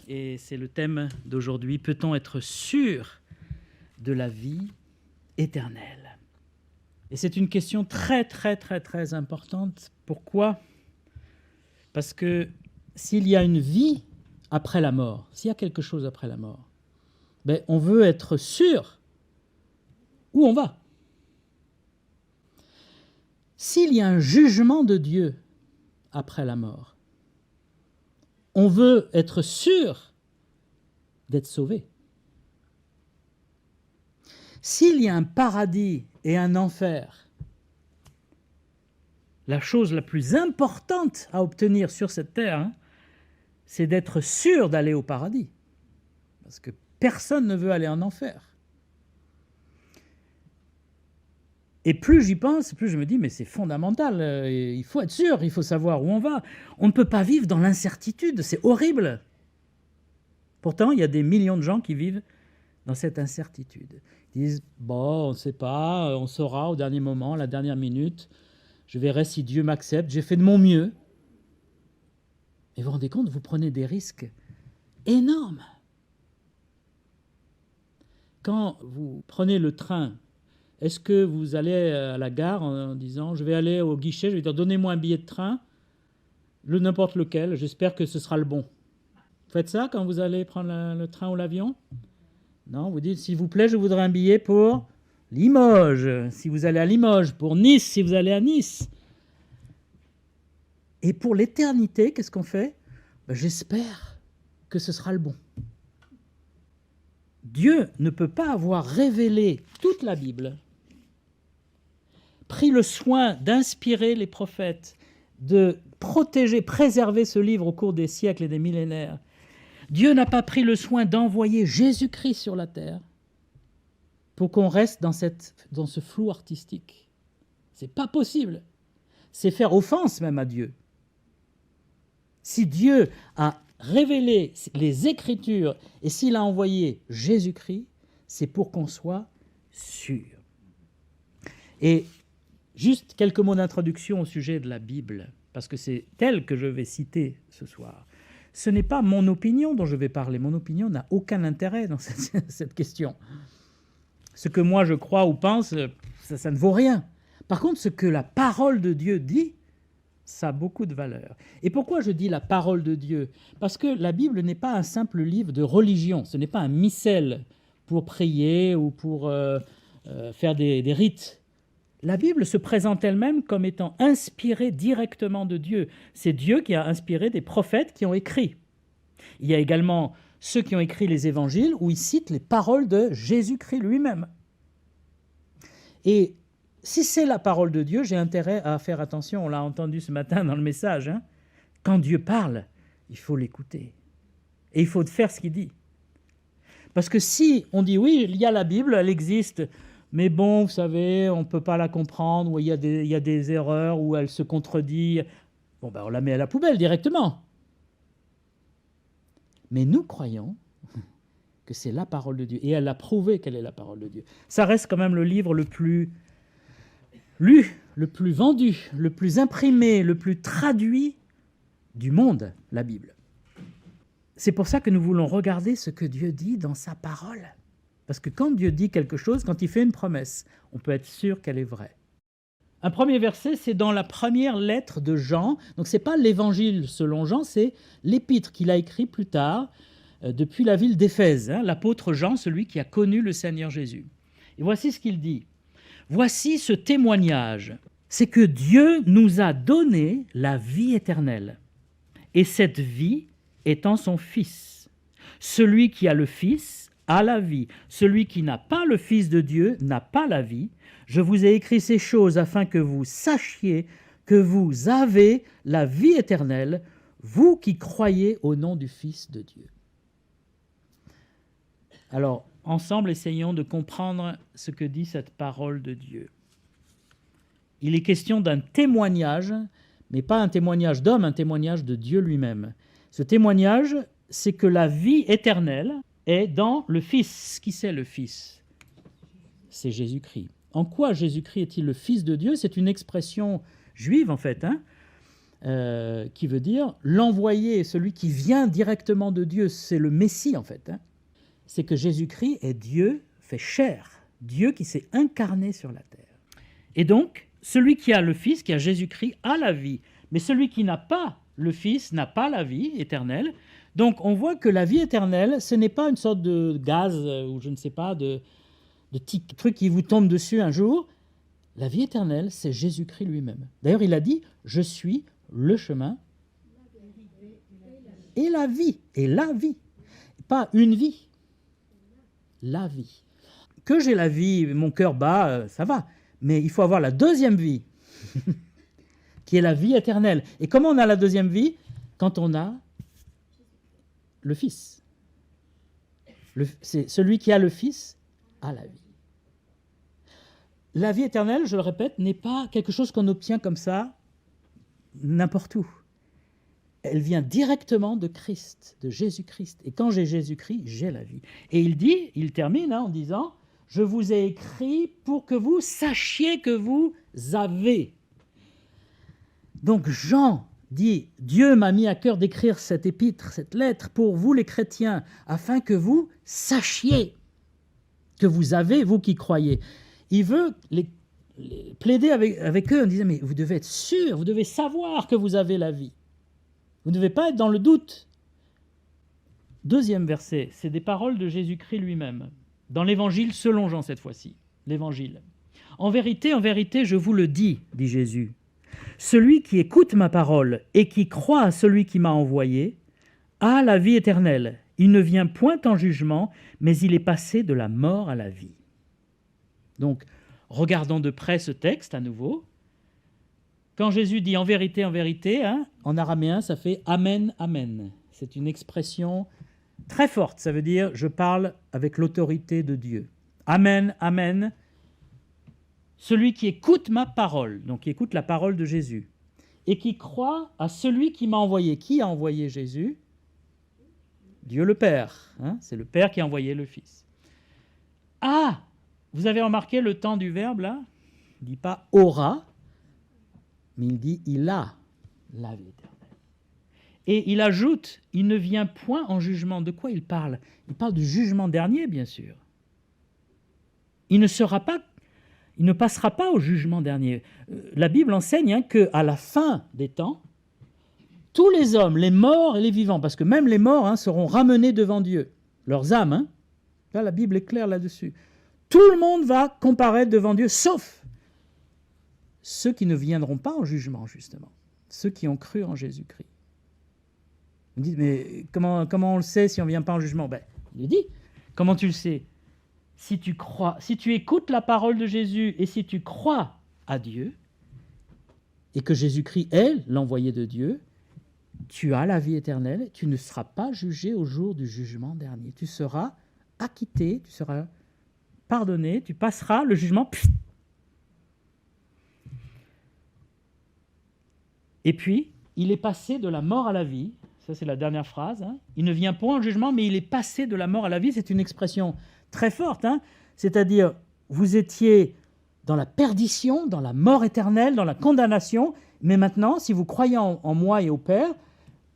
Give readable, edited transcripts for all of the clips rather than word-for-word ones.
et c'est le thème d'aujourd'hui. Peut-on être sûr de la vie éternelle? Et c'est une question très, très, très, très importante. Pourquoi? Parce que s'il y a une vie après la mort, s'il y a quelque chose après la mort, ben, on veut être sûr où on va. S'il y a un jugement de Dieu après la mort, on veut être sûr d'être sauvé. S'il y a un paradis et un enfer, la chose la plus importante à obtenir sur cette terre, c'est d'être sûr d'aller au paradis. Parce que personne ne veut aller en enfer. Et plus j'y pense, plus je me dis, mais c'est fondamental, il faut être sûr, il faut savoir où on va. On ne peut pas vivre dans l'incertitude, c'est horrible. Pourtant, il y a des millions de gens qui vivent dans cette incertitude. Ils disent, bon, on ne sait pas, on saura au dernier moment, à la dernière minute, je verrai si Dieu m'accepte, j'ai fait de mon mieux. Et vous vous rendez compte, vous prenez des risques énormes. Quand vous prenez le train, est-ce que vous allez à la gare en disant, je vais aller au guichet, je vais dire, donnez-moi un billet de train, n'importe lequel, j'espère que ce sera le bon. Vous faites ça quand vous allez prendre le train ou l'avion? Non, vous dites, s'il vous plaît, je voudrais un billet pour Limoges, si vous allez à Limoges, pour Nice, si vous allez à Nice. Et pour l'éternité, qu'est-ce qu'on fait? J'espère que ce sera le bon. Dieu ne peut pas avoir révélé toute la Bible, pris le soin d'inspirer les prophètes, de protéger, préserver ce livre au cours des siècles et des millénaires. Dieu n'a pas pris le soin d'envoyer Jésus-Christ sur la terre pour qu'on reste dans ce flou artistique. C'est pas possible. C'est faire offense même à Dieu. Si Dieu a révélé les Écritures et s'il a envoyé Jésus-Christ, c'est pour qu'on soit sûr. Et juste quelques mots d'introduction au sujet de la Bible, parce que c'est elle que je vais citer ce soir. Ce n'est pas mon opinion dont je vais parler. Mon opinion n'a aucun intérêt dans cette question. Ce que moi je crois ou pense, ça ne vaut rien. Par contre, ce que la parole de Dieu dit, ça a beaucoup de valeur. Et pourquoi je dis la parole de Dieu? Parce que la Bible n'est pas un simple livre de religion, ce n'est pas un missel pour prier ou pour faire des rites. La Bible se présente elle-même comme étant inspirée directement de Dieu. C'est Dieu qui a inspiré des prophètes qui ont écrit. Il y a également ceux qui ont écrit les évangiles où ils citent les paroles de Jésus-Christ lui-même. Et si c'est la parole de Dieu, j'ai intérêt à faire attention, on l'a entendu ce matin dans le message, quand Dieu parle, il faut l'écouter. Et il faut faire ce qu'il dit. Parce que si on dit oui, il y a la Bible, elle existe, mais bon, vous savez, on ne peut pas la comprendre, ou il y a des erreurs, ou elle se contredit, bon, on la met à la poubelle directement. Mais nous croyons que c'est la parole de Dieu, et elle a prouvé qu'elle est la parole de Dieu. Ça reste quand même le livre le plus lu, le plus vendu, le plus imprimé, le plus traduit du monde, la Bible. C'est pour ça que nous voulons regarder ce que Dieu dit dans sa parole. Parce que quand Dieu dit quelque chose, quand il fait une promesse, on peut être sûr qu'elle est vraie. Un premier verset, c'est dans la première lettre de Jean. Donc ce n'est pas l'évangile selon Jean, c'est l'épître qu'il a écrit plus tard, depuis la ville d'Éphèse. L'apôtre Jean, celui qui a connu le Seigneur Jésus. Et voici ce qu'il dit. Voici ce témoignage, c'est que Dieu nous a donné la vie éternelle. Et cette vie est en son Fils. Celui qui a le Fils a la vie. Celui qui n'a pas le Fils de Dieu n'a pas la vie. Je vous ai écrit ces choses afin que vous sachiez que vous avez la vie éternelle, vous qui croyez au nom du Fils de Dieu. Alors, ensemble, essayons de comprendre ce que dit cette parole de Dieu. Il est question d'un témoignage, mais pas un témoignage d'homme, un témoignage de Dieu lui-même. Ce témoignage, c'est que la vie éternelle est dans le Fils. Qui c'est le Fils? C'est Jésus-Christ. En quoi Jésus-Christ est-il le Fils de Dieu? C'est une expression juive, en fait. qui veut dire l'envoyé, celui qui vient directement de Dieu, c'est le Messie en fait. C'est que Jésus-Christ est Dieu fait chair, Dieu qui s'est incarné sur la terre. Et donc, celui qui a le Fils, qui a Jésus-Christ, a la vie. Mais celui qui n'a pas le Fils n'a pas la vie éternelle. Donc, on voit que la vie éternelle, ce n'est pas une sorte de gaz ou je ne sais pas, de petit truc qui vous tombe dessus un jour. La vie éternelle, c'est Jésus-Christ lui-même. D'ailleurs, il a dit « Je suis le chemin et la vie. » Et la vie. Pas une vie. La vie. Que j'ai la vie, mon cœur bat, ça va. Mais il faut avoir la deuxième vie, qui est la vie éternelle. Et comment on a la deuxième vie? Quand on a le Fils. C'est celui qui a le Fils a la vie. La vie éternelle, je le répète, n'est pas quelque chose qu'on obtient comme ça, n'importe où. Elle vient directement de Christ, de Jésus-Christ. Et quand j'ai Jésus-Christ, j'ai la vie. Et il termine en disant « Je vous ai écrit pour que vous sachiez que vous avez ». Donc Jean dit « Dieu m'a mis à cœur d'écrire cette épître, cette lettre pour vous les chrétiens, afin que vous sachiez que vous avez, vous qui croyez ». Il veut les plaider avec eux en disant « Mais vous devez être sûrs, vous devez savoir que vous avez la vie. Vous ne devez pas être dans le doute. » Deuxième verset, c'est des paroles de Jésus-Christ lui-même, dans l'Évangile selon Jean cette fois-ci, l'Évangile. « En vérité, je vous le dis, dit Jésus, celui qui écoute ma parole et qui croit à celui qui m'a envoyé a la vie éternelle. Il ne vient point en jugement, mais il est passé de la mort à la vie. » Donc, regardons de près ce texte à nouveau. Quand Jésus dit en vérité, en araméen, ça fait Amen, Amen. C'est une expression très forte. Ça veut dire je parle avec l'autorité de Dieu. Amen, Amen. Celui qui écoute ma parole, donc qui écoute la parole de Jésus, et qui croit à celui qui m'a envoyé. Qui a envoyé Jésus? Dieu le Père. C'est le Père qui a envoyé le Fils. Ah! Vous avez remarqué le temps du verbe là? Il ne dit pas aura, mais il dit il a la vie éternelle. Et il ajoute, il ne vient point en jugement. De quoi il parle? Il parle du jugement dernier, bien sûr. Il ne passera pas au jugement dernier. La Bible enseigne qu'à la fin des temps, tous les hommes, les morts et les vivants, parce que même les morts seront ramenés devant Dieu, leurs âmes. Là, la Bible est claire là-dessus. Tout le monde va comparaître devant Dieu, sauf ceux qui ne viendront pas en jugement, justement, ceux qui ont cru en Jésus-Christ. Vous me dites, mais comment on le sait si on ne vient pas en jugement? Il est dit, comment tu le sais? Si tu crois, si tu écoutes la parole de Jésus et si tu crois à Dieu, et que Jésus-Christ est l'envoyé de Dieu, tu as la vie éternelle, tu ne seras pas jugé au jour du jugement dernier. Tu seras acquitté, tu seras pardonné, tu passeras le jugement. Et puis, il est passé de la mort à la vie. Ça, c'est la dernière phrase. Il ne vient pas en jugement, mais il est passé de la mort à la vie. C'est une expression très forte. C'est-à-dire, vous étiez dans la perdition, dans la mort éternelle, dans la condamnation. Mais maintenant, si vous croyez en moi et au Père,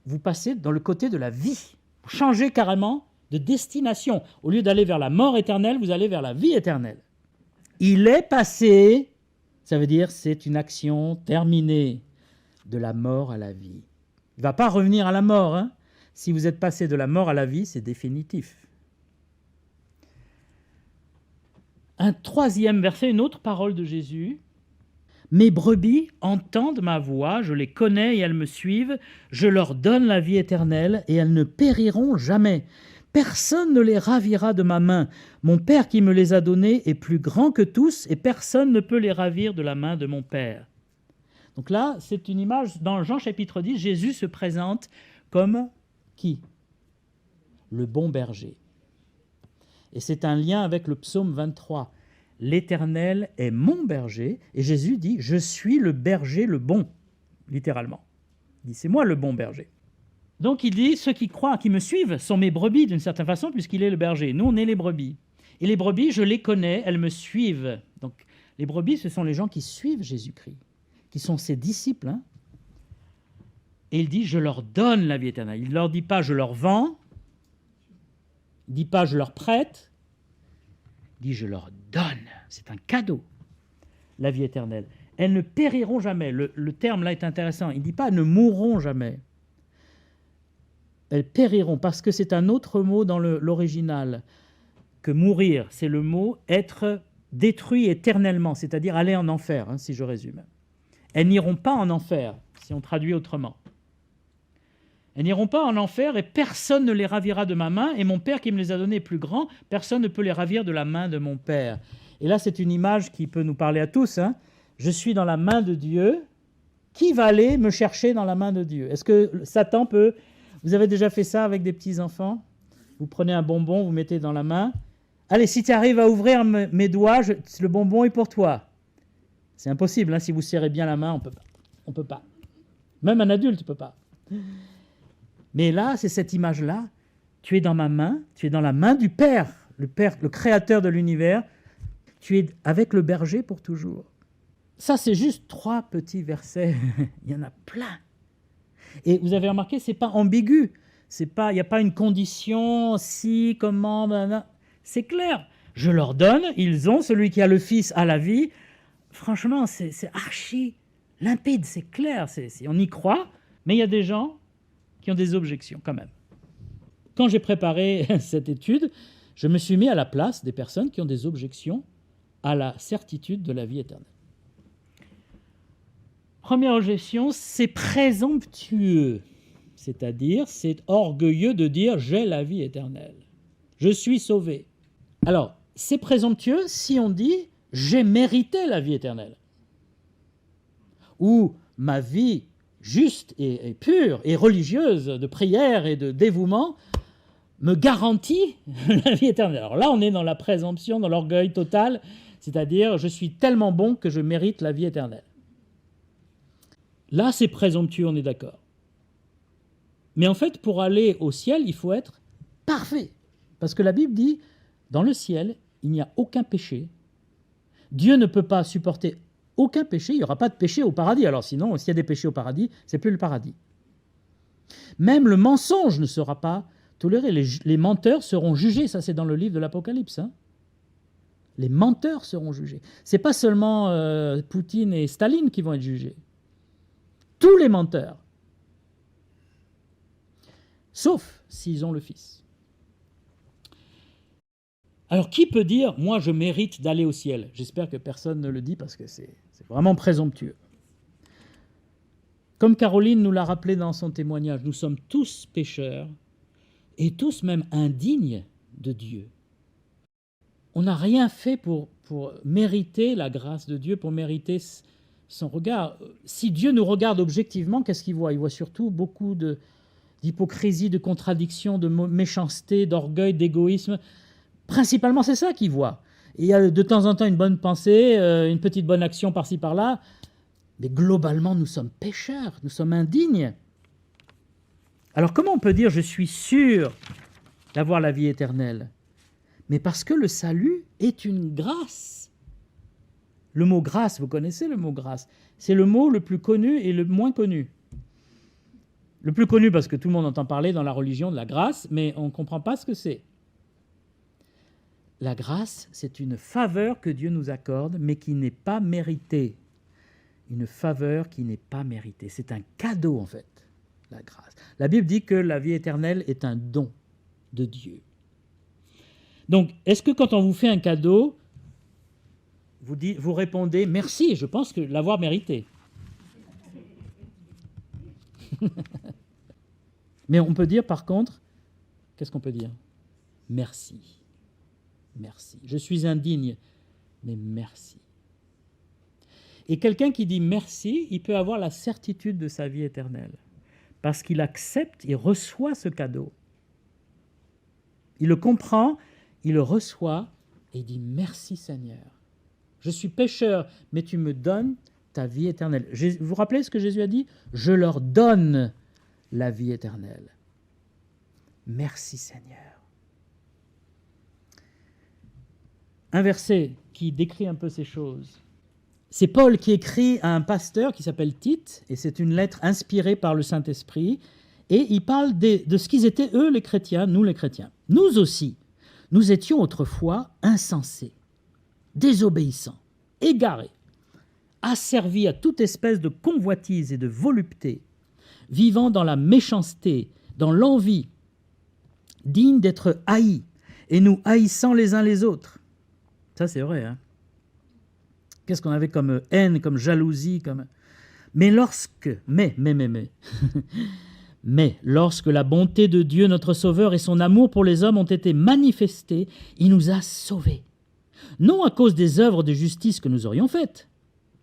vous passez dans le côté de la vie. Vous changez carrément de destination. Au lieu d'aller vers la mort éternelle, vous allez vers la vie éternelle. Il est passé, ça veut dire c'est une action terminée, de la mort à la vie. Il ne va pas revenir à la mort. Si vous êtes passé de la mort à la vie, c'est définitif. Un troisième verset, une autre parole de Jésus. « Mes brebis entendent ma voix, je les connais et elles me suivent, je leur donne la vie éternelle et elles ne périront jamais. Personne ne les ravira de ma main. Mon Père qui me les a donnés est plus grand que tous et personne ne peut les ravir de la main de mon Père. » Donc là, c'est une image, dans Jean chapitre 10, Jésus se présente comme qui? Le bon berger. Et c'est un lien avec le psaume 23. L'Éternel est mon berger, et Jésus dit « Je suis le berger le bon », littéralement. Il dit « C'est moi le bon berger ». Donc il dit « Ceux qui croient, qui me suivent, sont mes brebis d'une certaine façon, puisqu'il est le berger. Nous, on est les brebis. Et les brebis, je les connais, elles me suivent. » Donc les brebis, ce sont les gens qui suivent Jésus-Christ, qui sont ses disciples. Et il dit, je leur donne la vie éternelle. Il ne leur dit pas, je leur vends. Il ne dit pas, je leur prête. Il dit, je leur donne. C'est un cadeau, la vie éternelle. Elles ne périront jamais. Le terme là est intéressant. Il ne dit pas, elles ne mourront jamais. Elles périront, parce que c'est un autre mot dans l'original que mourir. C'est le mot être détruit éternellement, c'est-à-dire aller en enfer, si je résume. Elles n'iront pas en enfer, si on traduit autrement. Elles n'iront pas en enfer et personne ne les ravira de ma main, et mon Père qui me les a donnés est plus grand, personne ne peut les ravir de la main de mon Père. Et là, c'est une image qui peut nous parler à tous. Je suis dans la main de Dieu. Qui va aller me chercher dans la main de Dieu? Est-ce que Satan peut... Vous avez déjà fait ça avec des petits-enfants? Vous prenez un bonbon, vous mettez dans la main. Allez, si tu arrives à ouvrir mes doigts, le bonbon est pour toi. C'est impossible, si vous serrez bien la main, on peut pas. On peut pas. Même un adulte ne peut pas. Mais là, c'est cette image-là. Tu es dans ma main, tu es dans la main du Père, le créateur de l'univers. Tu es avec le berger pour toujours. Ça, c'est juste 3 petits versets. Il y en a plein. Et vous avez remarqué, ce n'est pas ambigu. Il n'y a pas une condition, si, comment, blablabla. C'est clair. Je leur donne, ils ont, celui qui a le Fils a la vie. Franchement, c'est archi limpide, c'est clair. On y croit, mais il y a des gens qui ont des objections quand même. Quand j'ai préparé cette étude, je me suis mis à la place des personnes qui ont des objections à la certitude de la vie éternelle. Première objection, c'est présomptueux, c'est-à-dire c'est orgueilleux de dire « j'ai la vie éternelle, je suis sauvé ». Alors, c'est présomptueux si on dit « j'ai mérité la vie éternelle » ou « ma vie juste et pure et religieuse de prière et de dévouement me garantit la vie éternelle ». Alors là, on est dans la présomption, dans l'orgueil total, c'est-à-dire « je suis tellement bon que je mérite la vie éternelle ». Là, c'est présomptueux, on est d'accord. Mais en fait, pour aller au ciel, il faut être parfait. Parce que la Bible dit, dans le ciel, il n'y a aucun péché. Dieu ne peut pas supporter aucun péché, il n'y aura pas de péché au paradis. Alors sinon, s'il y a des péchés au paradis, c'est plus le paradis. Même le mensonge ne sera pas toléré. Les menteurs seront jugés, ça c'est dans le livre de l'Apocalypse. Les menteurs seront jugés. Ce n'est pas seulement Poutine et Staline qui vont être jugés. Tous les menteurs, sauf s'ils ont le Fils. Alors, qui peut dire « moi, je mérite d'aller au ciel » J'espère que personne ne le dit parce que c'est vraiment présomptueux. Comme Caroline nous l'a rappelé dans son témoignage, nous sommes tous pécheurs et tous même indignes de Dieu. On n'a rien fait pour mériter la grâce de Dieu, pour mériter son regard. Si Dieu nous regarde objectivement, qu'est-ce qu'il voit? Il voit surtout beaucoup d'hypocrisie, de contradiction, de méchanceté, d'orgueil, d'égoïsme. Principalement, c'est ça qu'il voit. Et il y a de temps en temps une bonne pensée, une petite bonne action par-ci, par-là. Mais globalement, nous sommes pécheurs, nous sommes indignes. Alors comment on peut dire « je suis sûr d'avoir la vie éternelle » Mais parce que le salut est une grâce. Le mot grâce, vous connaissez le mot grâce, c'est le mot le plus connu et le moins connu. Le plus connu parce que tout le monde entend parler dans la religion de la grâce, mais on ne comprend pas ce que c'est. La grâce, c'est une faveur que Dieu nous accorde, mais qui n'est pas méritée. Une faveur qui n'est pas méritée. C'est un cadeau, en fait, la grâce. La Bible dit que la vie éternelle est un don de Dieu. Donc, est-ce que quand on vous fait un cadeau, vous répondez « merci, je pense que l'avoir mérité ». Mais on peut dire par contre, qu'est-ce qu'on peut dire? Merci. Merci. Je suis indigne, mais merci. Et quelqu'un qui dit merci, il peut avoir la certitude de sa vie éternelle, parce qu'il accepte, il reçoit ce cadeau. Il le comprend, il le reçoit, et il dit merci Seigneur. Je suis pécheur, mais tu me donnes ta vie éternelle. Vous vous rappelez ce que Jésus a dit? Je leur donne la vie éternelle. Merci Seigneur. Un verset qui décrit un peu ces choses. C'est Paul qui écrit à un pasteur qui s'appelle Tite, et c'est une lettre inspirée par le Saint-Esprit, et il parle de ce qu'ils étaient, eux, les chrétiens, nous, les chrétiens. Nous aussi, nous étions autrefois insensés, désobéissants, égarés, asservis à toute espèce de convoitise et de volupté, vivant dans la méchanceté, dans l'envie, dignes d'être haïs, et nous haïssant les uns les autres. Ça, c'est vrai, hein? Qu'est-ce qu'on avait comme haine, comme jalousie, comme... Mais lorsque la bonté de Dieu, notre Sauveur, et son amour pour les hommes ont été manifestés, il nous a sauvés. Non à cause des œuvres de justice que nous aurions faites,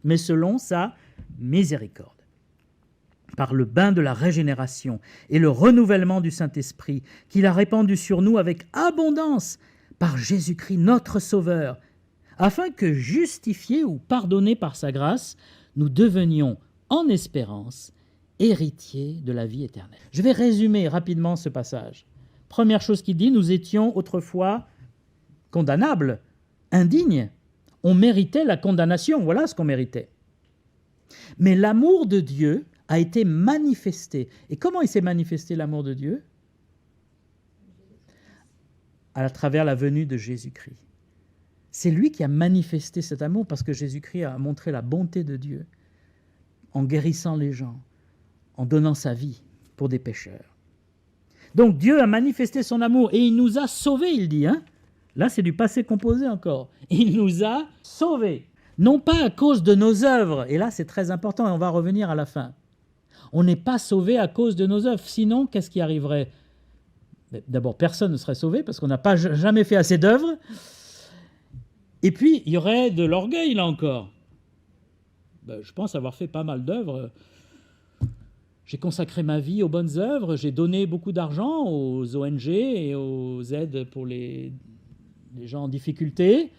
mais selon sa miséricorde. Par le bain de la régénération et le renouvellement du Saint-Esprit, qu'il a répandu sur nous avec abondance par Jésus-Christ, notre Sauveur, afin que, justifiés ou pardonnés par sa grâce, nous devenions, en espérance, héritiers de la vie éternelle. Je vais résumer rapidement ce passage. Première chose qu'il dit, nous étions autrefois condamnables, indignes. On méritait la condamnation, voilà ce qu'on méritait. Mais l'amour de Dieu a été manifesté. Et comment il s'est manifesté, l'amour de Dieu? À travers la venue de Jésus-Christ. C'est lui qui a manifesté cet amour parce que Jésus-Christ a montré la bonté de Dieu en guérissant les gens, en donnant sa vie pour des pécheurs. Donc Dieu a manifesté son amour et il nous a sauvés, il dit. Hein? Là, c'est du passé composé encore. Il nous a sauvés, non pas à cause de nos œuvres. Et là, c'est très important et on va revenir à la fin. On n'est pas sauvés à cause de nos œuvres. Sinon, qu'est-ce qui arriverait? D'abord, personne ne serait sauvé parce qu'on n'a pas jamais fait assez d'œuvres. Et puis, il y aurait de l'orgueil, là encore. Je pense avoir fait pas mal d'œuvres. J'ai consacré ma vie aux bonnes œuvres, j'ai donné beaucoup d'argent aux ONG et aux aides pour les gens en difficulté.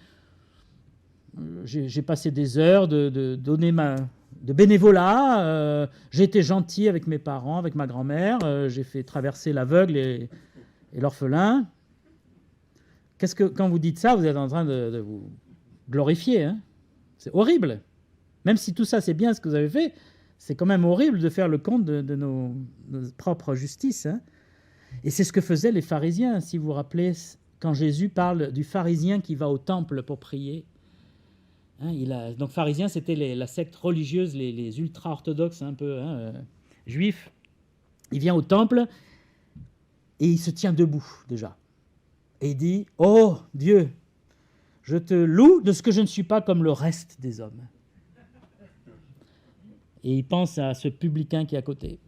J'ai passé des heures de bénévolat. J'ai été gentil avec mes parents, avec ma grand-mère. J'ai fait traverser l'aveugle et l'orphelin. Quand vous dites ça, vous êtes en train de vous glorifier. Hein? C'est horrible. Même si tout ça, c'est bien ce que vous avez fait, c'est quand même horrible de faire le compte de nos propres justices. Hein? Et c'est ce que faisaient les pharisiens. Si vous vous rappelez, quand Jésus parle du pharisien qui va au temple pour prier. Hein, donc pharisiens, c'était la secte religieuse, les ultra-orthodoxes un peu juifs. Il vient au temple et il se tient debout déjà. Et il dit « Oh Dieu, je te loue de ce que je ne suis pas comme le reste des hommes. » Et il pense à ce publicain qui est à côté.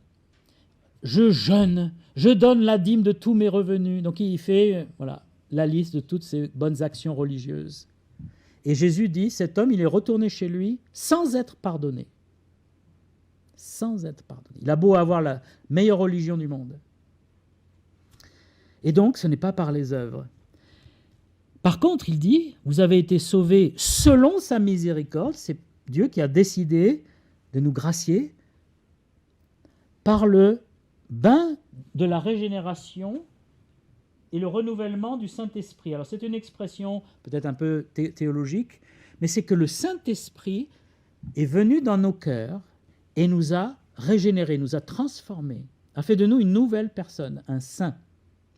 « Je jeûne, je donne la dîme de tous mes revenus. » Donc il fait la liste de toutes ses bonnes actions religieuses. Et Jésus dit, cet homme, il est retourné chez lui sans être pardonné. Sans être pardonné. Il a beau avoir la meilleure religion du monde. Et donc, ce n'est pas par les œuvres. Par contre, il dit, vous avez été sauvés selon sa miséricorde. C'est Dieu qui a décidé de nous gracier par le bain de la régénération et le renouvellement du Saint-Esprit. Alors, c'est une expression peut-être un peu théologique, mais c'est que le Saint-Esprit est venu dans nos cœurs et nous a régénérés, nous a transformés, a fait de nous une nouvelle personne, un saint,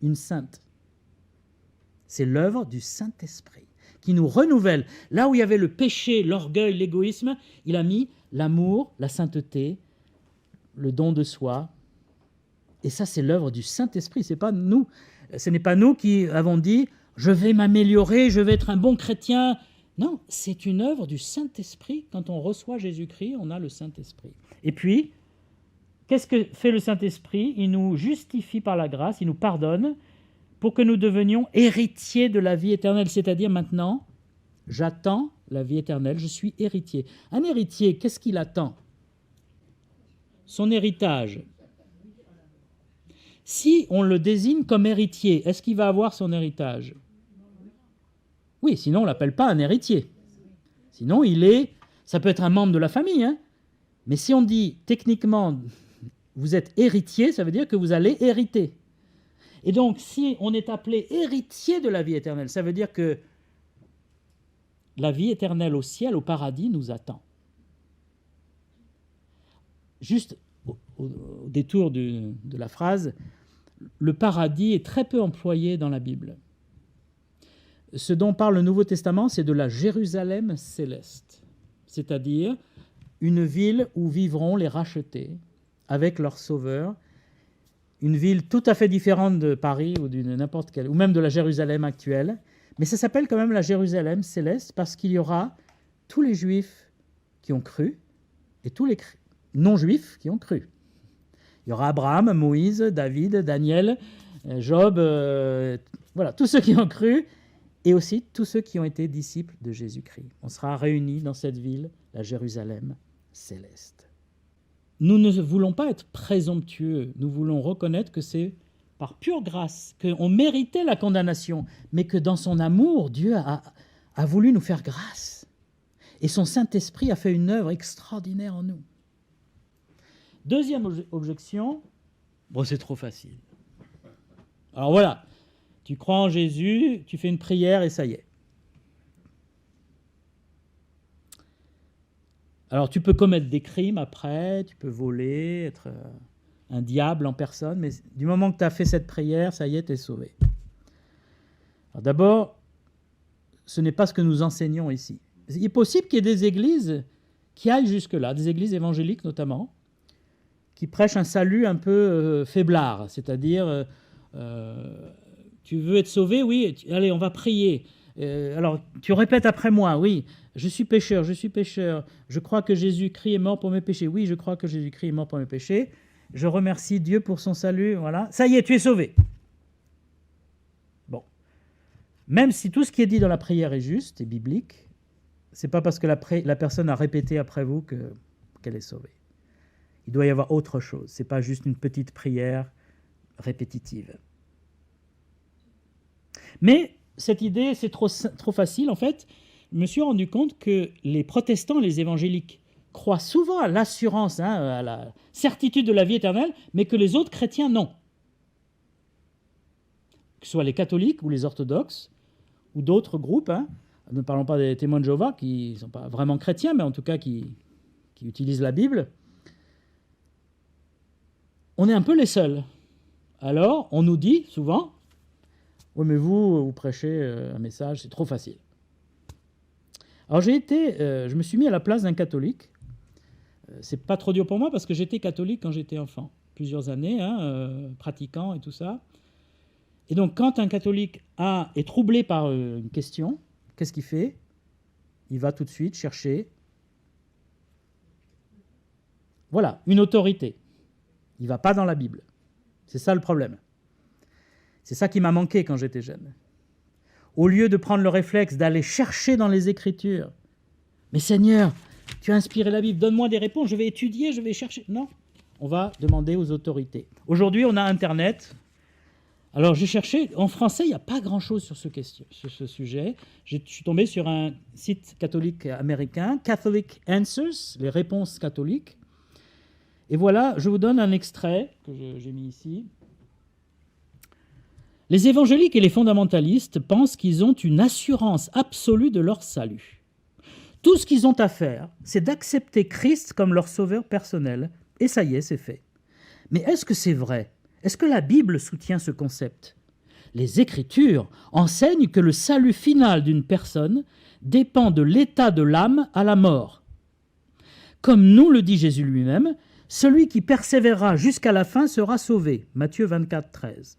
une sainte. C'est l'œuvre du Saint-Esprit qui nous renouvelle. Là où il y avait le péché, l'orgueil, l'égoïsme, il a mis l'amour, la sainteté, le don de soi. Et ça, c'est l'œuvre du Saint-Esprit. Ce n'est pas nous qui avons dit « je vais m'améliorer, je vais être un bon chrétien ». Non, c'est une œuvre du Saint-Esprit. Quand on reçoit Jésus-Christ, on a le Saint-Esprit. Et puis, qu'est-ce que fait le Saint-Esprit? Il nous justifie par la grâce, il nous pardonne pour que nous devenions héritiers de la vie éternelle. C'est-à-dire maintenant, j'attends la vie éternelle, je suis héritier. Un héritier, qu'est-ce qu'il attend? Son héritage. Si on le désigne comme héritier, est-ce qu'il va avoir son héritage? Oui, sinon on ne l'appelle pas un héritier. Sinon, ça peut être un membre de la famille. Hein, mais si on dit techniquement, vous êtes héritier, ça veut dire que vous allez hériter. Et donc, si on est appelé héritier de la vie éternelle, ça veut dire que la vie éternelle au ciel, au paradis, nous attend. juste au détour de la phrase, le paradis est très peu employé dans la Bible. Ce dont parle le Nouveau Testament, c'est de la Jérusalem céleste, c'est-à-dire une ville où vivront les rachetés avec leur Sauveur, une ville tout à fait différente de Paris ou d'une n'importe quelle, ou même de la Jérusalem actuelle, mais ça s'appelle quand même la Jérusalem céleste parce qu'il y aura tous les Juifs qui ont cru et tous les non-Juifs qui ont cru. Il y aura Abraham, Moïse, David, Daniel, Job, voilà, tous ceux qui ont cru et aussi tous ceux qui ont été disciples de Jésus-Christ. On sera réunis dans cette ville, la Jérusalem céleste. Nous ne voulons pas être présomptueux, nous voulons reconnaître que c'est par pure grâce, qu'on méritait la condamnation, mais que dans son amour, Dieu a voulu nous faire grâce. Et son Saint-Esprit a fait une œuvre extraordinaire en nous. Deuxième objection, bon, c'est trop facile. Alors voilà, tu crois en Jésus, tu fais une prière et ça y est. Alors tu peux commettre des crimes après, tu peux voler, être un diable en personne, mais du moment que tu as fait cette prière, ça y est, tu es sauvé. Alors d'abord, ce n'est pas ce que nous enseignons ici. Il est possible qu'il y ait des églises qui aillent jusque-là, des églises évangéliques notamment, qui prêchent un salut un peu faiblard, c'est-à-dire tu veux être sauvé, oui, allez, on va prier. Alors tu répètes après moi, oui, je suis pécheur, je crois que Jésus-Christ est mort pour mes péchés, oui, je crois que Jésus-Christ est mort pour mes péchés, je remercie Dieu pour son salut, voilà, ça y est, tu es sauvé. Bon, même si tout ce qui est dit dans la prière est juste et biblique, c'est pas parce que la personne a répété après vous qu'elle est sauvée. Il doit y avoir autre chose. C'est pas juste une petite prière répétitive. Mais cette idée, c'est trop facile. En fait, je me suis rendu compte que les protestants, les évangéliques, croient souvent à l'assurance, à la certitude de la vie éternelle, mais que les autres chrétiens, non. Que ce soit les catholiques ou les orthodoxes, ou d'autres groupes, ne parlons pas des témoins de Jéhovah, qui ne sont pas vraiment chrétiens, mais en tout cas qui utilisent la Bible, on est un peu les seuls. Alors, on nous dit souvent, oui, mais vous prêchez un message, c'est trop facile. Alors, je me suis mis à la place d'un catholique. C'est pas trop dur pour moi parce que j'étais catholique quand j'étais enfant, plusieurs années, pratiquant et tout ça. Et donc, quand un catholique est troublé par une question, qu'est-ce qu'il fait? Il va tout de suite chercher, voilà, une autorité. Il ne va pas dans la Bible. C'est ça le problème. C'est ça qui m'a manqué quand j'étais jeune. Au lieu de prendre le réflexe d'aller chercher dans les Écritures, « Mais Seigneur, tu as inspiré la Bible, donne-moi des réponses, je vais étudier, je vais chercher. » Non, on va demander aux autorités. Aujourd'hui, on a Internet. Alors j'ai cherché, en français, il n'y a pas grand-chose sur ce sujet. Je suis tombé sur un site catholique américain, Catholic Answers, les réponses catholiques. Et voilà, je vous donne un extrait que j'ai mis ici. Les évangéliques et les fondamentalistes pensent qu'ils ont une assurance absolue de leur salut. Tout ce qu'ils ont à faire, c'est d'accepter Christ comme leur sauveur personnel, et ça y est, c'est fait. Mais est-ce que c'est vrai ? Est-ce que la Bible soutient ce concept ? Les Écritures enseignent que le salut final d'une personne dépend de l'état de l'âme à la mort. Comme nous le dit Jésus lui-même, celui qui persévérera jusqu'à la fin sera sauvé. Matthieu 24, 13.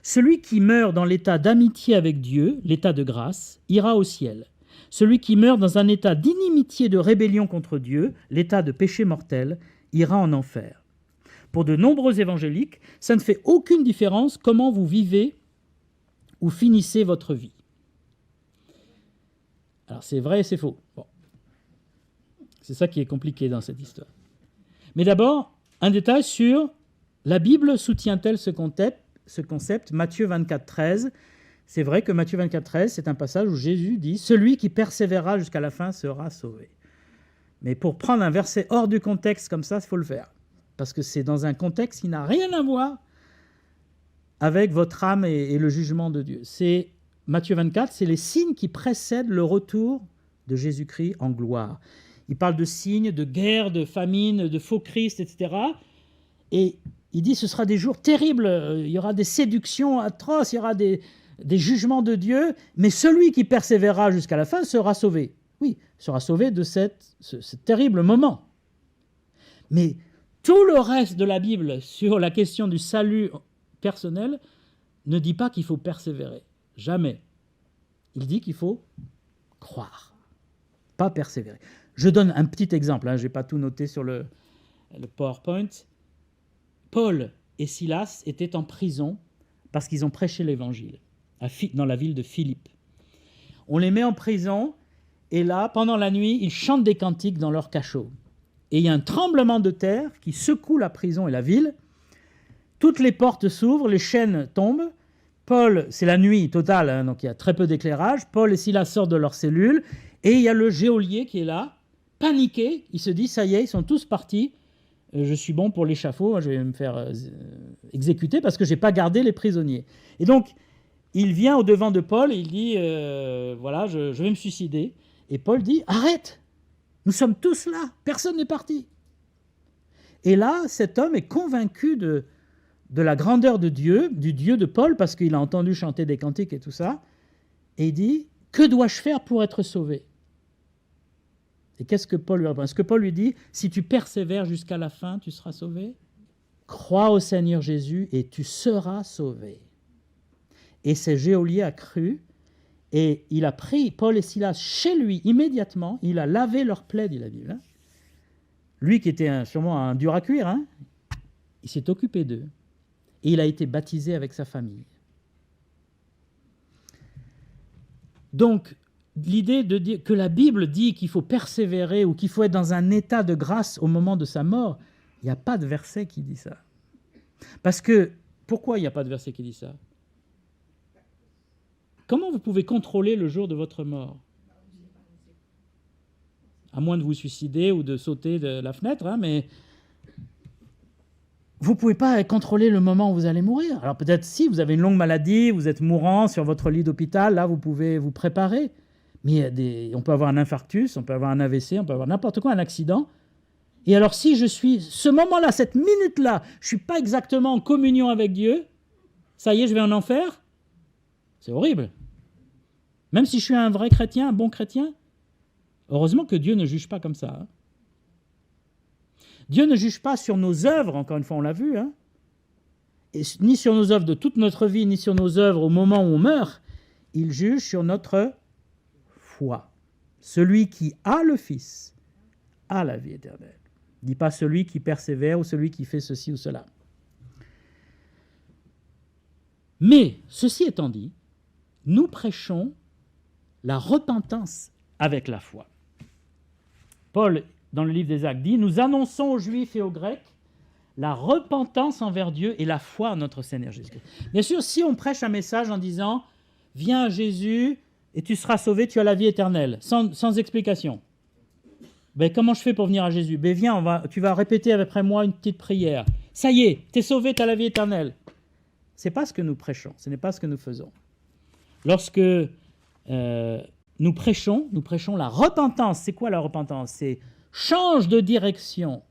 Celui qui meurt dans l'état d'amitié avec Dieu, l'état de grâce, ira au ciel. Celui qui meurt dans un état d'inimitié, de rébellion contre Dieu, l'état de péché mortel, ira en enfer. Pour de nombreux évangéliques, ça ne fait aucune différence comment vous vivez ou finissez votre vie. Alors c'est vrai et c'est faux. Bon. C'est ça qui est compliqué dans cette histoire. Mais d'abord, un détail sur la Bible soutient-elle ce concept, Matthieu 24, 13. C'est vrai que Matthieu 24, 13, c'est un passage où Jésus dit « Celui qui persévérera jusqu'à la fin sera sauvé ». Mais pour prendre un verset hors du contexte comme ça, il faut le faire. Parce que c'est dans un contexte qui n'a rien à voir avec votre âme et le jugement de Dieu. C'est Matthieu 24, c'est les signes qui précèdent le retour de Jésus-Christ en gloire. il parle de signes, de guerre, de famine, de faux Christ, etc. Et il dit ce sera des jours terribles, il y aura des séductions atroces, il y aura des jugements de Dieu, mais celui qui persévérera jusqu'à la fin sera sauvé. Oui, sera sauvé de ce terrible moment. Mais tout le reste de la Bible sur la question du salut personnel ne dit pas qu'il faut persévérer. Jamais. Il dit qu'il faut croire, pas persévérer. Je donne un petit exemple, je n'ai pas tout noté sur le PowerPoint. Paul et Silas étaient en prison parce qu'ils ont prêché l'évangile dans la ville de Philippe. On les met en prison et là, pendant la nuit, ils chantent des cantiques dans leur cachot. Et il y a un tremblement de terre qui secoue la prison et la ville. Toutes les portes s'ouvrent, les chaînes tombent. Paul, c'est la nuit totale, donc il y a très peu d'éclairage. Paul et Silas sortent de leur cellule et il y a le geôlier qui est là, paniqué. Il se dit, ça y est, ils sont tous partis. Je suis bon pour l'échafaud, je vais me faire exécuter parce que je n'ai pas gardé les prisonniers. Et donc, il vient au-devant de Paul et il dit, voilà, je vais me suicider. Et Paul dit, arrête, nous sommes tous là, personne n'est parti. Et là, cet homme est convaincu de la grandeur de Dieu, du Dieu de Paul, parce qu'il a entendu chanter des cantiques et tout ça, et il dit, que dois-je faire pour être sauvé ? Et qu'est-ce que Paul lui répond ? Est-ce que Paul lui dit, si tu persévères jusqu'à la fin, tu seras sauvé ? Crois au Seigneur Jésus et tu seras sauvé. Et ce geôlier a cru, et il a pris Paul et Silas chez lui immédiatement, il a lavé leurs plaies, dit la Bible. Lui qui était sûrement un dur à cuire, il s'est occupé d'eux. Et il a été baptisé avec sa famille. Donc, l'idée de dire que la Bible dit qu'il faut persévérer ou qu'il faut être dans un état de grâce au moment de sa mort, il n'y a pas de verset qui dit ça. Parce que, pourquoi il n'y a pas de verset qui dit ça ? Comment vous pouvez contrôler le jour de votre mort ? À moins de vous suicider ou de sauter de la fenêtre, mais vous ne pouvez pas contrôler le moment où vous allez mourir. Alors peut-être si vous avez une longue maladie, vous êtes mourant sur votre lit d'hôpital, là vous pouvez vous préparer. Mais on peut avoir un infarctus, on peut avoir un AVC, on peut avoir n'importe quoi, un accident. Et alors si je suis, ce moment-là, cette minute-là, je ne suis pas exactement en communion avec Dieu, ça y est, je vais en enfer ? C'est horrible. Même si je suis un vrai chrétien, un bon chrétien, heureusement que Dieu ne juge pas comme ça. Dieu ne juge pas sur nos œuvres, encore une fois, on l'a vu, et ni sur nos œuvres de toute notre vie, ni sur nos œuvres au moment où on meurt. Il juge sur notre foi. Celui qui a le Fils a la vie éternelle. Il ne dit pas celui qui persévère ou celui qui fait ceci ou cela. Mais, ceci étant dit, nous prêchons la repentance avec la foi. Paul, dans le livre des Actes, dit « Nous annonçons aux Juifs et aux Grecs la repentance envers Dieu et la foi en notre Seigneur Jésus-Christ. » Bien sûr, si on prêche un message en disant « Viens à Jésus et tu seras sauvé, tu as la vie éternelle », sans explication. Ben, comment je fais pour venir à Jésus ? Ben, viens, tu vas répéter après moi une petite prière. Ça y est, tu es sauvé, tu as la vie éternelle. Ce n'est pas ce que nous prêchons, ce n'est pas ce que nous faisons. Lorsque nous prêchons la repentance. C'est quoi la repentance ? C'est change de direction.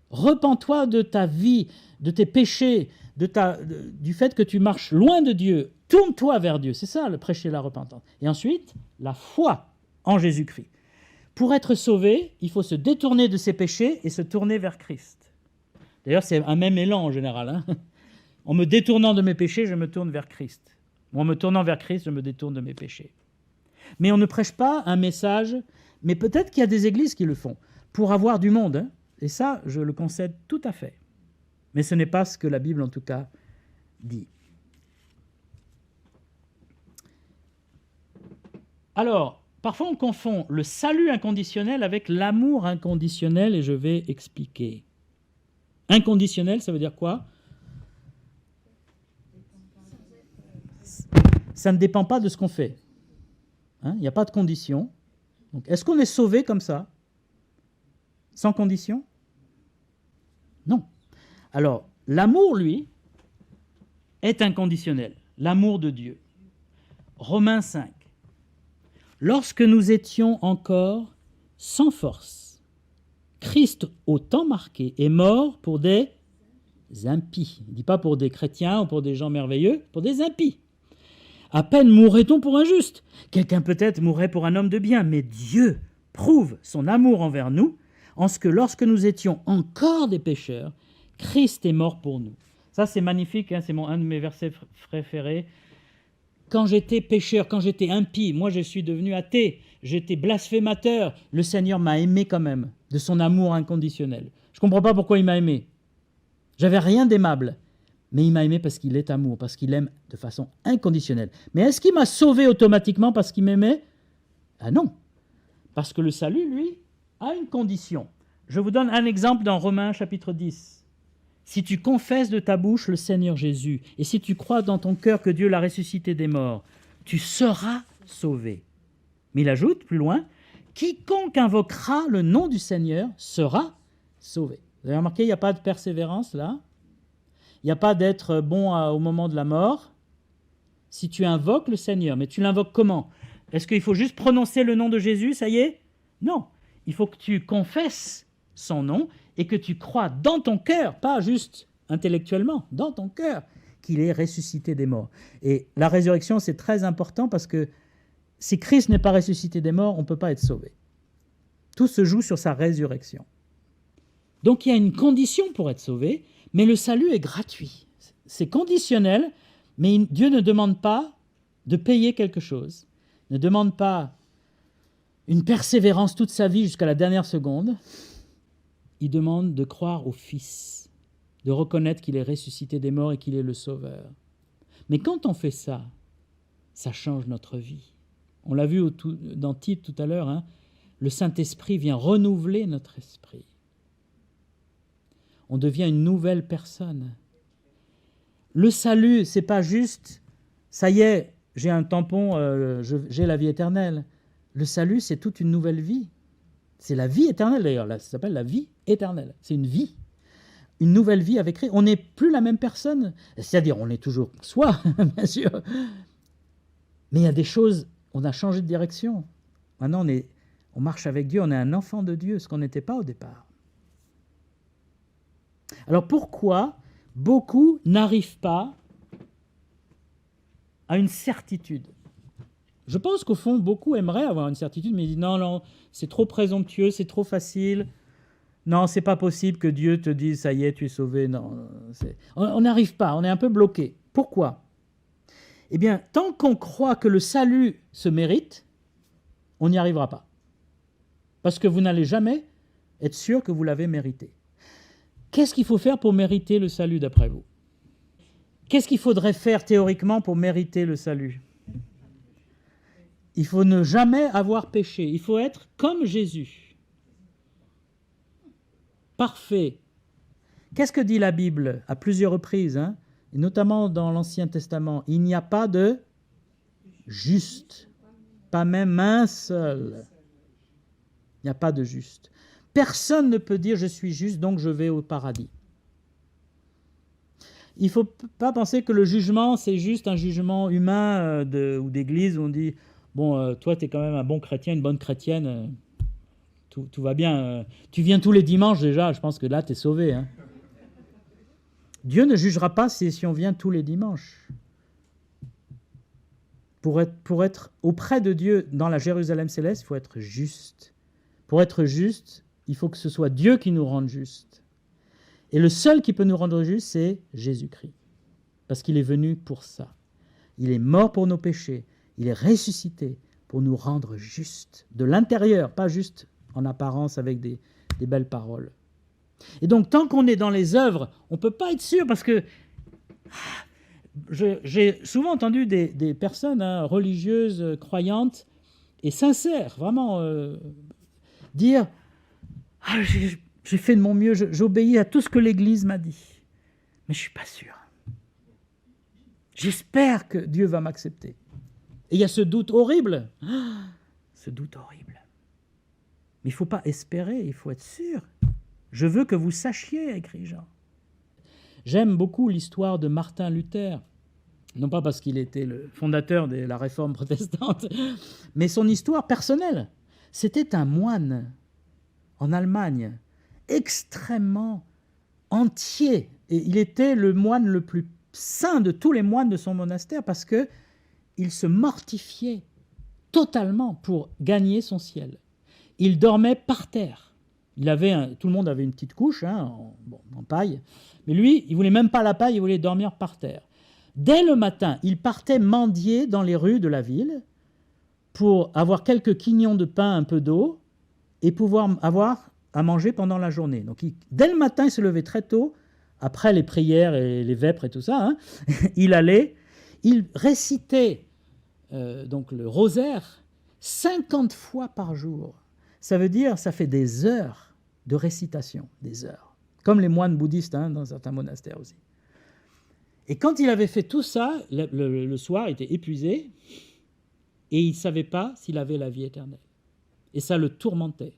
Repens-toi de ta vie, de tes péchés, du fait que tu marches loin de Dieu. Tourne-toi vers Dieu. C'est ça, le prêcher la repentance. Et ensuite, la foi en Jésus-Christ. Pour être sauvé, il faut se détourner de ses péchés et se tourner vers Christ. D'ailleurs, c'est un même élan en général. En me détournant de mes péchés, je me tourne vers Christ. Ou en me tournant vers Christ, je me détourne de mes péchés. Mais on ne prêche pas un message, mais peut-être qu'il y a des églises qui le font, pour avoir du monde. Et ça, je le concède tout à fait. Mais ce n'est pas ce que la Bible, en tout cas, dit. Alors, parfois on confond le salut inconditionnel avec l'amour inconditionnel, et je vais expliquer. Inconditionnel, ça veut dire quoi ? Ça ne dépend pas de ce qu'on fait. Il n'y a pas de condition. Donc, est-ce qu'on est sauvé comme ça ? Sans condition ? Non. Alors, l'amour, lui, est inconditionnel. L'amour de Dieu. Romains 5. Lorsque nous étions encore sans force. Christ, au temps marqué, est mort pour des impies. Il ne dit pas pour des chrétiens ou pour des gens merveilleux, pour des impies. À peine mourrait-on pour un juste. Quelqu'un peut-être mourrait pour un homme de bien, mais Dieu prouve son amour envers nous en ce que lorsque nous étions encore des pécheurs, Christ est mort pour nous. Ça, c'est magnifique, hein, c'est un de mes versets préférés. Quand j'étais pécheur, quand j'étais impie, moi je suis devenu athée, j'étais blasphémateur, le Seigneur m'a aimé quand même, de son amour inconditionnel. Je ne comprends pas pourquoi il m'a aimé. J'avais rien d'aimable, mais il m'a aimé parce qu'il est amour, parce qu'il aime de façon inconditionnelle. Mais est-ce qu'il m'a sauvé automatiquement parce qu'il m'aimait? Ah non, parce que le salut, lui, a une condition. Je vous donne un exemple dans Romains chapitre 10. Si tu confesses de ta bouche le Seigneur Jésus, et si tu crois dans ton cœur que Dieu l'a ressuscité des morts, tu seras sauvé. Mais il ajoute plus loin, quiconque invoquera le nom du Seigneur sera sauvé. Vous avez remarqué, il n'y a pas de persévérance là. Il n'y a pas d'être bon au moment de la mort. Si tu invoques le Seigneur, mais tu l'invoques comment? Est-ce qu'il faut juste prononcer le nom de Jésus, ça y est? Non, il faut que tu confesses son nom et que tu crois dans ton cœur, pas juste intellectuellement, dans ton cœur, qu'il est ressuscité des morts. Et la résurrection, c'est très important parce que si Christ n'est pas ressuscité des morts, on ne peut pas être sauvé. Tout se joue sur sa résurrection. Donc il y a une condition pour être sauvé, mais le salut est gratuit. C'est conditionnel, mais Dieu ne demande pas de payer quelque chose, ne demande pas une persévérance toute sa vie jusqu'à la dernière seconde. Il demande de croire au Fils, de reconnaître qu'il est ressuscité des morts et qu'il est le Sauveur. Mais quand on fait ça, ça change notre vie. On l'a vu dans Tite tout à l'heure, hein, le Saint-Esprit vient renouveler notre esprit. On devient une nouvelle personne. Le salut, c'est pas juste, ça y est, j'ai un tampon, j'ai la vie éternelle. Le salut, c'est toute une nouvelle vie. C'est la vie éternelle d'ailleurs, là, ça s'appelle la vie éternelle. C'est une vie, une nouvelle vie avec Christ. On n'est plus la même personne, c'est-à-dire on est toujours soi, bien sûr, mais il y a des choses, on a changé de direction. Maintenant on marche avec Dieu, on est un enfant de Dieu, ce qu'on n'était pas au départ. Alors pourquoi beaucoup n'arrivent pas à une certitude? Je pense qu'au fond, beaucoup aimeraient avoir une certitude, mais ils disent non, c'est trop présomptueux, c'est trop facile. Non, c'est pas possible que Dieu te dise ça y est, tu es sauvé. Non, on n'arrive pas, on est un peu bloqué. Pourquoi? Eh bien, tant qu'on croit que le salut se mérite, on n'y arrivera pas. Parce que vous n'allez jamais être sûr que vous l'avez mérité. Qu'est-ce qu'il faut faire pour mériter le salut d'après vous? Qu'est-ce qu'il faudrait faire théoriquement pour mériter le salut? Il faut ne jamais avoir péché. Il faut être comme Jésus. Parfait. Qu'est-ce que dit la Bible à plusieurs reprises, hein, et notamment dans l'Ancien Testament? Il n'y a pas de juste. Pas même un seul. Il n'y a pas de juste. Personne ne peut dire « je suis juste, donc je vais au paradis ». Il ne faut pas penser que le jugement, c'est juste un jugement humain ou d'église où on dit « bon, toi, tu es quand même un bon chrétien, une bonne chrétienne, tout va bien. Tu viens tous les dimanches déjà, je pense que là, tu es sauvé. Hein. » Dieu ne jugera pas si on vient tous les dimanches. Pour être auprès de Dieu dans la Jérusalem céleste, il faut être juste. Pour être juste, il faut que ce soit Dieu qui nous rende juste. Et le seul qui peut nous rendre juste, c'est Jésus-Christ. Parce qu'il est venu pour ça. Il est mort pour nos péchés. Il est ressuscité pour nous rendre justes. De l'intérieur, pas juste en apparence avec des belles paroles. Et donc, tant qu'on est dans les œuvres, on ne peut pas être sûr parce que j'ai souvent entendu des personnes religieuses, croyantes et sincères, vraiment, dire « Ah, j'ai fait de mon mieux, j'obéis à tout ce que l'Église m'a dit. Mais je ne suis pas sûr. J'espère que Dieu va m'accepter. » Et il y a ce doute horrible. Ce doute horrible. Mais il ne faut pas espérer, il faut être sûr. Je veux que vous sachiez, écrit Jean. J'aime beaucoup l'histoire de Martin Luther. Non pas parce qu'il était le fondateur de la réforme protestante, mais son histoire personnelle. C'était un moine en Allemagne, extrêmement entier. Et il était le moine le plus saint de tous les moines de son monastère parce qu'il se mortifiait totalement pour gagner son ciel. Il dormait par terre. Tout le monde avait une petite couche en paille, mais lui, il ne voulait même pas la paille, il voulait dormir par terre. Dès le matin, il partait mendier dans les rues de la ville pour avoir quelques quignons de pain, un peu d'eau, et pouvoir avoir à manger pendant la journée. Donc, dès le matin, il se levait très tôt, après les prières et les vêpres et tout ça, il récitait donc le rosaire 50 fois par jour. Ça veut dire, ça fait des heures de récitation, des heures. Comme les moines bouddhistes dans certains monastères aussi. Et quand il avait fait tout ça, le soir, il était épuisé et il ne savait pas s'il avait la vie éternelle. Et ça le tourmentait.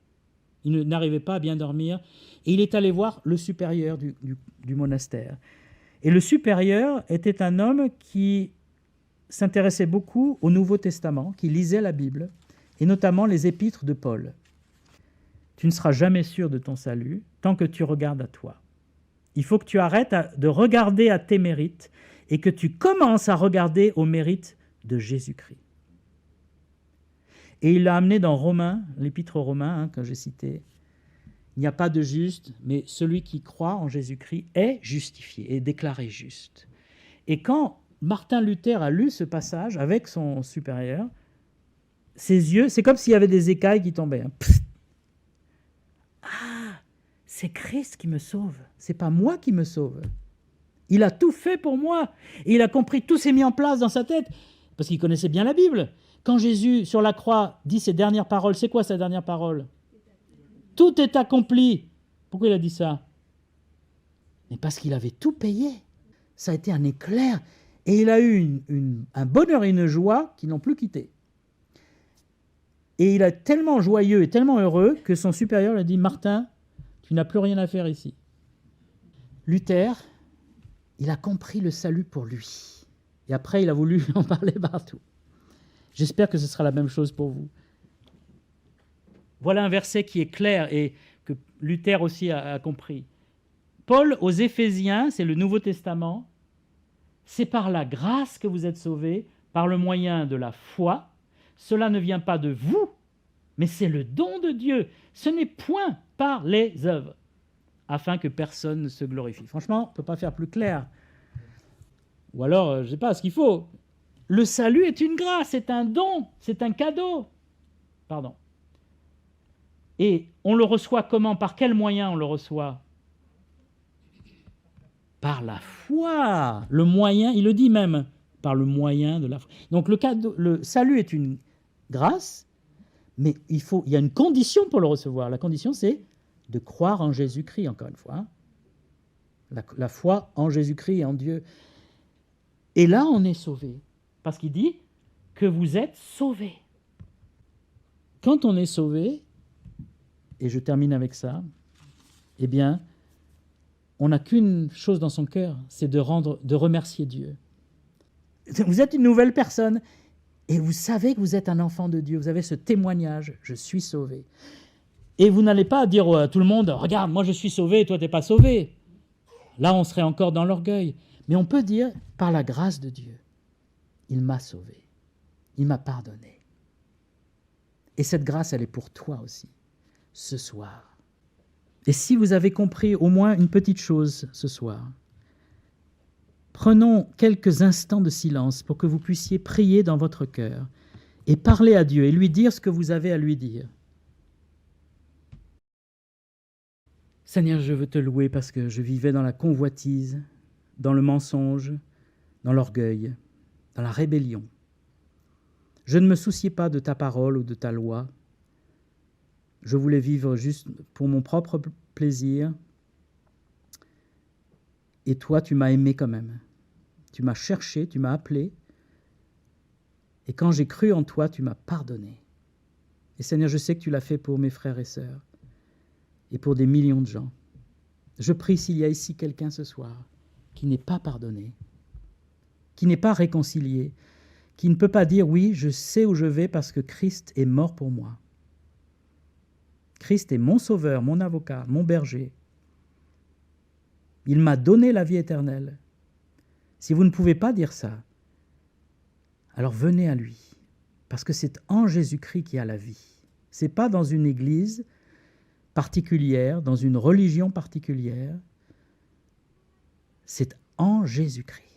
Il n'arrivait pas à bien dormir. Et il est allé voir le supérieur du monastère. Et le supérieur était un homme qui s'intéressait beaucoup au Nouveau Testament, qui lisait la Bible, et notamment les épîtres de Paul. Tu ne seras jamais sûr de ton salut tant que tu regardes à toi. Il faut que tu arrêtes de regarder à tes mérites et que tu commences à regarder aux mérites de Jésus-Christ. Et il l'a amené dans Romains, l'épître aux Romains que j'ai cité. Il n'y a pas de juste, mais celui qui croit en Jésus-Christ est justifié, est déclaré juste. Et quand Martin Luther a lu ce passage avec son supérieur, ses yeux, c'est comme s'il y avait des écailles qui tombaient. Ah, c'est Christ qui me sauve, c'est pas moi qui me sauve. Il a tout fait pour moi. Et il a compris, tout s'est mis en place dans sa tête, parce qu'il connaissait bien la Bible. Quand Jésus, sur la croix, dit ses dernières paroles, c'est quoi sa dernière parole ? Tout est accompli. Pourquoi il a dit ça ? Mais parce qu'il avait tout payé. Ça a été un éclair. Et il a eu un bonheur et une joie qui n'ont plus quitté. Et il est tellement joyeux et tellement heureux que son supérieur lui a dit « Martin, tu n'as plus rien à faire ici. » Luther, il a compris le salut pour lui. Et après, il a voulu en parler partout. J'espère que ce sera la même chose pour vous. Voilà un verset qui est clair et que Luther aussi a compris. Paul aux Éphésiens, c'est le Nouveau Testament, c'est par la grâce que vous êtes sauvés, par le moyen de la foi. Cela ne vient pas de vous, mais c'est le don de Dieu. Ce n'est point par les œuvres, afin que personne ne se glorifie. Franchement, on ne peut pas faire plus clair. Ou alors, je ne sais pas ce qu'il faut. Le salut est une grâce, c'est un don, c'est un cadeau. Pardon. Et on le reçoit comment ? Par quel moyen on le reçoit ? Par la foi. Le moyen, il le dit même, par le moyen de la foi. Donc le salut est une grâce, mais il y a une condition pour le recevoir. La condition, c'est de croire en Jésus-Christ, encore une fois. La foi en Jésus-Christ et en Dieu. Et là, on est sauvé. Parce qu'il dit que vous êtes sauvés. Quand on est sauvé, et je termine avec ça, eh bien, on n'a qu'une chose dans son cœur, c'est de remercier Dieu. Vous êtes une nouvelle personne et vous savez que vous êtes un enfant de Dieu. Vous avez ce témoignage, je suis sauvé. Et vous n'allez pas dire à tout le monde, regarde, moi je suis sauvé et toi tu n'es pas sauvé. Là, on serait encore dans l'orgueil. Mais on peut dire, par la grâce de Dieu, il m'a sauvé, il m'a pardonné. Et cette grâce, elle est pour toi aussi, ce soir. Et si vous avez compris au moins une petite chose ce soir, prenons quelques instants de silence pour que vous puissiez prier dans votre cœur et parler à Dieu et lui dire ce que vous avez à lui dire. Seigneur, je veux te louer parce que je vivais dans la convoitise, dans le mensonge, dans l'orgueil, dans la rébellion. Je ne me souciais pas de ta parole ou de ta loi. Je voulais vivre juste pour mon propre plaisir. Et toi, tu m'as aimé quand même. Tu m'as cherché, tu m'as appelé. Et quand j'ai cru en toi, tu m'as pardonné. Et Seigneur, je sais que tu l'as fait pour mes frères et sœurs et pour des millions de gens. Je prie s'il y a ici quelqu'un ce soir qui n'est pas pardonné, qui n'est pas réconcilié, qui ne peut pas dire « oui, je sais où je vais parce que Christ est mort pour moi ». Christ est mon sauveur, mon avocat, mon berger. Il m'a donné la vie éternelle. Si vous ne pouvez pas dire ça, alors venez à lui, parce que c'est en Jésus-Christ qu'il y a la vie. Ce n'est pas dans une église particulière, dans une religion particulière, c'est en Jésus-Christ.